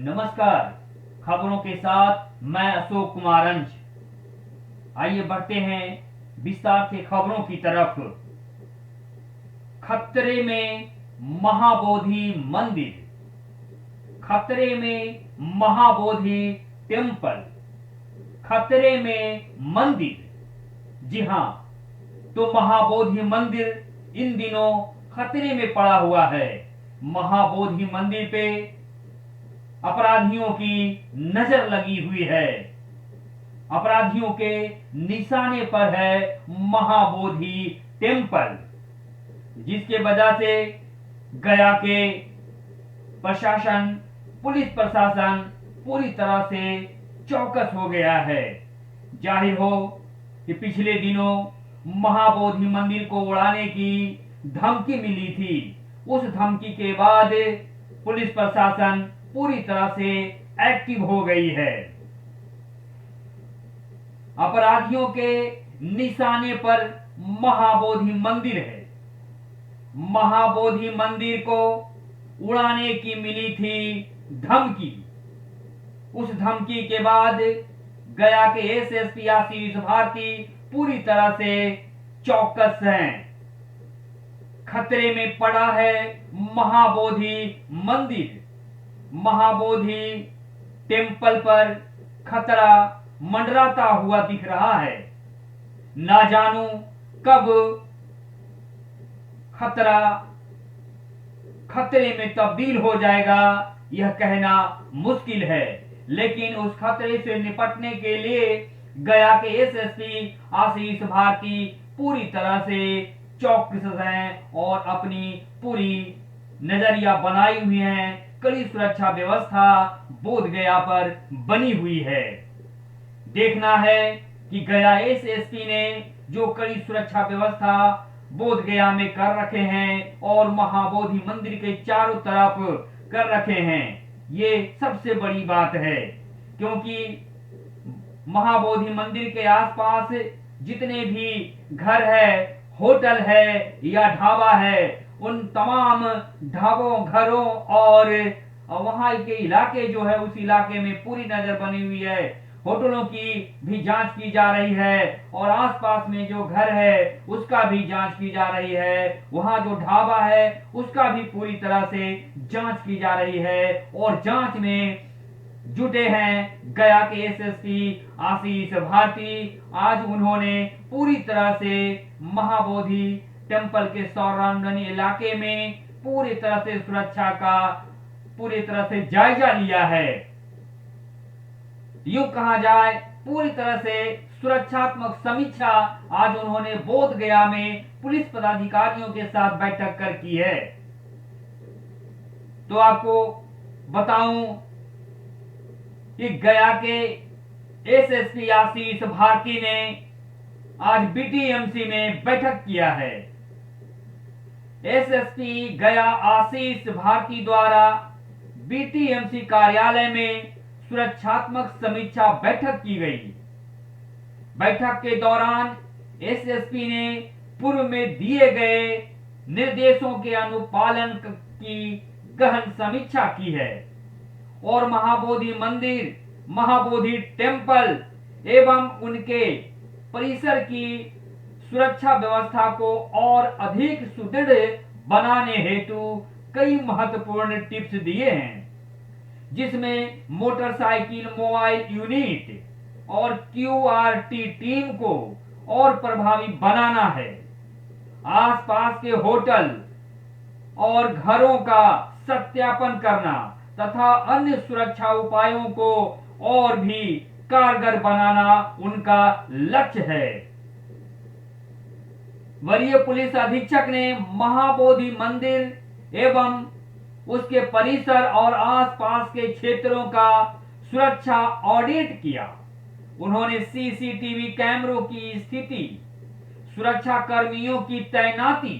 नमस्कार। खबरों के साथ मैं अशोक कुमार अंश। आइए बढ़ते हैं विस्तार से खबरों की तरफ। खतरे में महाबोधि मंदिर, खतरे में महाबोधि टेम्पल, खतरे में मंदिर। जी हाँ, तो महाबोधि मंदिर इन दिनों खतरे में पड़ा हुआ है। महाबोधि मंदिर पे अपराधियों की नजर लगी हुई है। अपराधियों के निशाने पर है महाबोधि टेम्पल, जिसके वजह से गया के प्रशासन, पुलिस प्रशासन पूरी तरह से चौकस हो गया है। जाहिर हो कि पिछले दिनों महाबोधि मंदिर को उड़ाने की धमकी मिली थी। उस धमकी के बाद पुलिस प्रशासन पूरी तरह से एक्टिव हो गई है। अपराधियों के निशाने पर महाबोधि मंदिर है। महाबोधि मंदिर को उड़ाने की मिली थी धमकी। उस धमकी के बाद गया के एसएसपी आशीष भारती पूरी तरह से चौकस हैं। खतरे में पड़ा है महाबोधि मंदिर। महाबोधि टेम्पल पर खतरा मंडराता हुआ दिख रहा है। ना जानू कब खतरा खतरे में तब्दील हो जाएगा, यह कहना मुश्किल है। लेकिन उस खतरे से निपटने के लिए गया के एसएसपी आशीष भारती पूरी तरह से चौकस हैं और अपनी पूरी नजरिया बनाई हुई है। कड़ी सुरक्षा व्यवस्था बोध गया पर बनी हुई है। देखना है कि गया एसएसपी ने जो कड़ी सुरक्षा व्यवस्था बोध गया में कर रखे हैं और महाबोधि मंदिर के चारों तरफ कर रखे हैं, ये सबसे बड़ी बात है। क्योंकि महाबोधि मंदिर के आसपास जितने भी घर है, होटल है या ढाबा है, उन तमाम ढाबों, घरों और वहां के इलाके जो है, उस इलाके में पूरी नजर बनी हुई है। होटलों की भी जांच की जा रही है और आसपास में जो घर है उसका भी जांच की जा रही है। वहां जो ढाबा है उसका भी पूरी तरह से जांच की जा रही है और जांच में जुटे हैं गया के एसएसपी आशीष भारती। आज उन्होंने पूरी तरह से महाबोधि टेम्पल के सराउंडिंग इलाके में पूरी तरह से सुरक्षा का पूरी तरह से जायजा लिया है। यूं कहा जाए, पूरी तरह से सुरक्षात्मक समीक्षा आज उन्होंने बोध गया में पुलिस पदाधिकारियों के साथ बैठक कर की है। तो आपको बताऊं कि गया के एसएसपी आशीष भारती ने आज बीटीएमसी में बैठक किया है। एसएसपी गया आशीष भारती द्वारा बीटीएमसी कार्यालय में सुरक्षात्मक समीक्षा बैठक की गई। बैठक के दौरान एसएसपी ने पूर्व में दिए गए निर्देशों के अनुपालन की गहन समीक्षा की है और महाबोधि मंदिर, महाबोधि टेम्पल एवं उनके परिसर की सुरक्षा व्यवस्था को और अधिक सुदृढ़ बनाने हेतु कई महत्वपूर्ण टिप्स दिए हैं, जिसमें मोटरसाइकिल मोबाइल यूनिट और क्यूआरटी टीम को और प्रभावी बनाना है। आसपास के होटल और घरों का सत्यापन करना तथा अन्य सुरक्षा उपायों को और भी कारगर बनाना उनका लक्ष्य है। वरीय पुलिस अधीक्षक ने महाबोधि मंदिर एवं उसके परिसर और आसपास के क्षेत्रों का सुरक्षा ऑडिट किया। उन्होंने सीसीटीवी कैमरों की स्थिति, सुरक्षा कर्मियों की तैनाती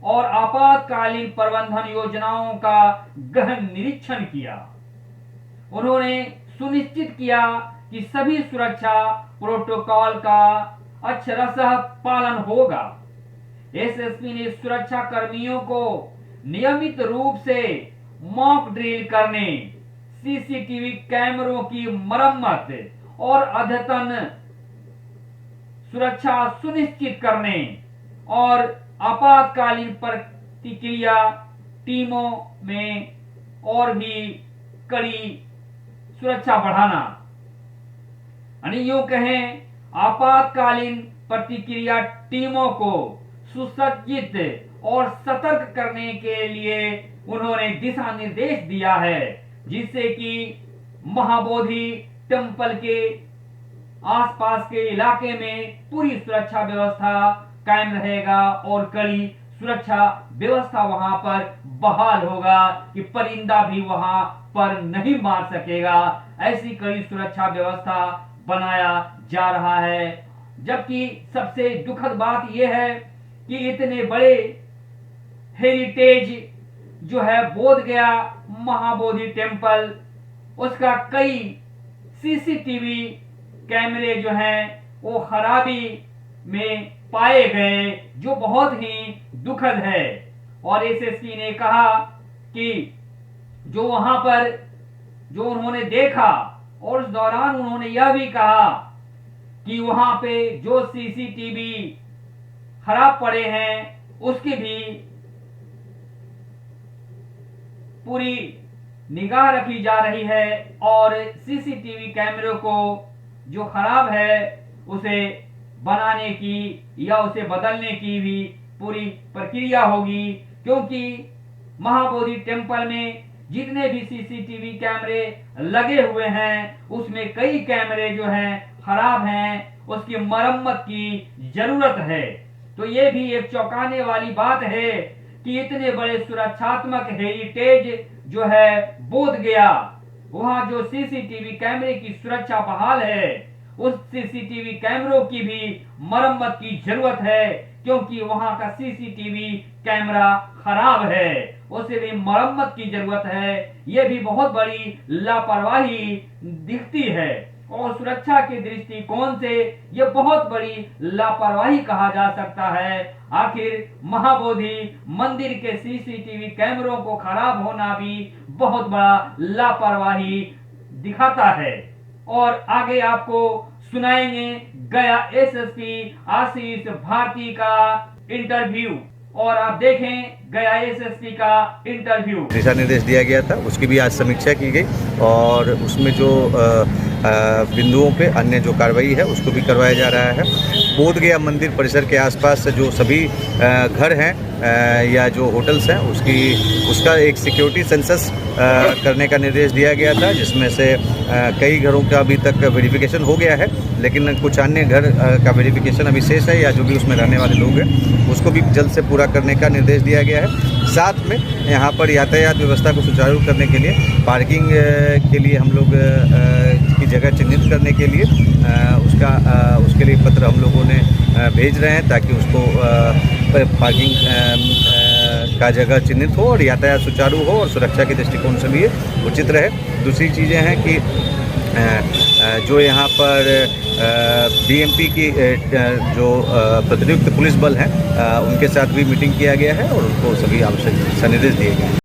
और आपातकालीन प्रबंधन योजनाओं का गहन निरीक्षण किया। उन्होंने सुनिश्चित किया कि सभी सुरक्षा प्रोटोकॉल का अक्षरशः पालन होगा। एसएसपी ने सुरक्षा कर्मियों को नियमित रूप से मॉक ड्रिल करने, सीसीटीवी कैमरों की मरम्मत और अद्यतन सुरक्षा सुनिश्चित करने और आपातकालीन प्रतिक्रिया टीमों में और भी कड़ी सुरक्षा बढ़ाना। यानी यूं कहें, आपातकालीन प्रतिक्रिया टीमों को सुसज्जित और सतर्क करने के लिए उन्होंने दिशा निर्देश दिया है, जिससे कि महाबोधि टेम्पल के आसपास के इलाके में पूरी सुरक्षा व्यवस्था कायम रहेगा और कड़ी सुरक्षा व्यवस्था वहां पर बहाल होगा कि परिंदा भी वहां पर नहीं मार सकेगा। ऐसी कड़ी सुरक्षा व्यवस्था बनाया जा रहा है। जबकि सबसे दुखद बात यह है कि इतने बड़े हेरिटेज जो है बोध गया महाबोधि टेम्पल, उसका कई सीसीटीवी कैमरे जो हैं वो खराबी में पाए गए, जो बहुत ही दुखद है। और एसएसपी ने कहा कि जो वहां पर जो उन्होंने देखा, और उस दौरान उन्होंने यह भी कहा कि वहां पे जो सीसीटीवी खराब पड़े हैं उसकी भी पूरी निगाह रखी जा रही है और सीसीटीवी कैमरों को जो खराब है उसे बनाने की या उसे बदलने की भी पूरी प्रक्रिया होगी, क्योंकि महाबोधि टेम्पल में जितने भी सीसीटीवी कैमरे लगे हुए हैं उसमें कई कैमरे जो हैं खराब हैं, उसकी मरम्मत की जरूरत है। तो ये भी एक चौंकाने वाली बात है कि इतने बड़े सुरक्षात्मक हेरिटेज जो है बोध गया, वहां जो सीसीटीवी कैमरे की सुरक्षा बहाल है, उस सीसीटीवी कैमरों की भी मरम्मत की जरूरत है, क्योंकि वहां का सीसीटीवी कैमरा खराब है, उसे भी मरम्मत की जरूरत है। यह भी बहुत बड़ी लापरवाही दिखती है और सुरक्षा के दृष्टिकोण से यह बहुत बड़ी लापरवाही कहा जा सकता है। आखिर महाबोधि मंदिर के सीसीटीवी कैमरों को खराब होना भी बहुत बड़ा लापरवाही दिखाता है। और आगे आपको सुनाएंगे गया एसएसपी आशीष भारती का इंटरव्यू, और आप देखें गया एसएसपी का इंटरव्यू। दिशा निर्देश दिया गया था, उसकी भी आज समीक्षा की गई और उसमें जो बिंदुओं पे अन्य जो कार्रवाई है उसको भी करवाया जा रहा है। बोध गया मंदिर परिसर के आसपास जो सभी घर हैं या जो होटल्स हैं उसका एक सिक्योरिटी सेंसस करने का निर्देश दिया गया था, जिसमें से कई घरों का अभी तक वेरिफिकेशन हो गया है, लेकिन कुछ अन्य घर का वेरिफिकेशन अभी शेष है, या जो भी उसमें रहने वाले लोग हैं उसको भी जल्द से पूरा करने का निर्देश दिया गया है। साथ में यहाँ पर यातायात व्यवस्था को सुचारू करने के लिए पार्किंग के लिए हम लोग की जगह चिन्हित करने के लिए उसके लिए पत्र हम लोगों ने भेज रहे हैं, ताकि उसको पार्किंग का जगह चिन्हित हो और यातायात सुचारू हो और सुरक्षा के दृष्टिकोण से भी उचित रहे। दूसरी चीज़ें हैं कि जो यहाँ पर बीएमपी की जो प्रतिनियुक्त पुलिस बल हैं उनके साथ भी मीटिंग किया गया है और उनको सभी आवश्यक निर्देश दिए गए हैं।